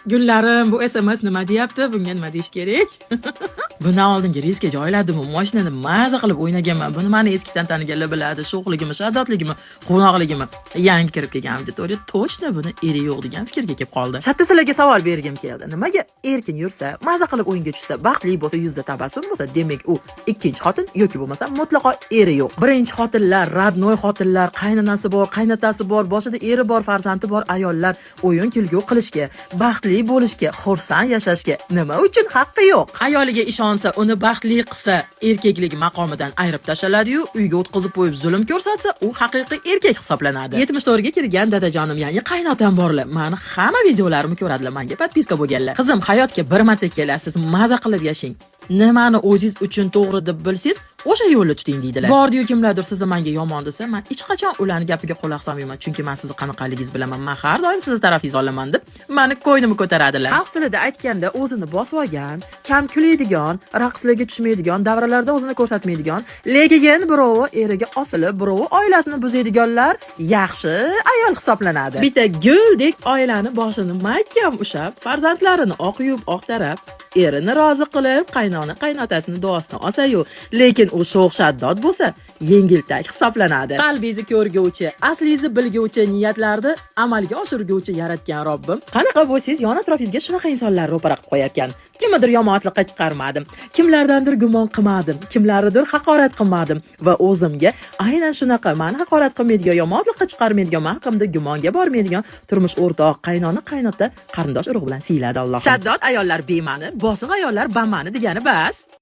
Gullarim, bu SMS nima deyapti? Bunga nima deyish kerak? Bundan oldingi reysga joyladim, mashinani maza qilib o'ynaganman. Buni meni eskidan taniganlar biladi. Sho'xligimi, shaddodligimi, qo'noqligimi. Yangi kirib kelgan auditoriya точно buni eri yo'q degan fikrga kelib qoldi. Shatta sizlarga savol bergim keldi. Nimaga erkin yursa, maza qilib o'yinga tushsa, baxtli bo'lsa, yuzda tabassum bo'lsa, demak u ikkinchi xotin yoki bo'lmasa mutlaqo eri yo'q. Birinchi xotinlar, radnoy xotinlar, qaynonasi bor, qaynotasi bor, boshida eri bor, farzandi bor ayollar o'yin kulgu qilishga, baxtli bo'lishga, xursand yashashga nima uchun haqqi yo'q? Ayoliga ishonsa, uni baxtli qilsa, erkaklik maqomidan ayirib tashladi-yu, uyga o'tkazib qo'yib zulm ko'rsatsa, u haqiqiy erkak hisoblanadi. 74 ga kirgan dadajonim, ya'ni qaynotam borlar. Meni hamma videolarimni ko'radilar, menga podpiska bo'lganlar. Qizim, hayotga bir marta kelasiz, maza qilib yashang. Nimani o'zingiz uchun to'g'ri deb bilsangiz, o'sha yo'lni tuting deydilar. Bordi-yu kimlardir sizni menga yomon desa, men hech qachon ularning gapiga quloq solmayman, chunki men sizni qanaqaligingizni bilaman. Men har doim sizni tarafingizni olaman deb meni ko'nglimni ko'taradilar. Xalq tilida aytganda, o'zini bosib olgan, kam kuladigan, raqslarga tushmaydigan, davralarda o'zini ko'rsatmaydigan, lekin birovi eriga osilib, birovi oilasini buzadiganlar yaxshi ayol hisoblanadi. Bitta guldek oilani boshini mahkam ushab, farzandlarini oq yub, oq tarab, erini rozi qilib, qaynona qaynotasini duosini olsa-yu, lekin u sho'x shaddod bo'lsa, yengiltak hisoblanadi. Qalbingizni ko'rguvchi, aslingizni bilguvchi, niyatlarni amalga oshirguvchi yaratgan Robbim, qanaqa bo'lsangiz, yon atrofingizga shunaqa insonlar ro'para qilib qo'yayotgan. Kimnidir yomonlikqa chiqarmadim, kimlardandir gumon qilmadim, kimlarnidir haqorat qilmadim va o'zimga aynan shunaqa meni haqorat qilmaydigan, yomonlikqa chiqarmaydigan, men haqimda gumonga bormaydigan turmush o'rtoq, qaynona, qaynota, qarindosh urug' bilan siyladi Alloh. Shaddod ayollar bema'ni, bosiq ayollar bama'ni degani bas.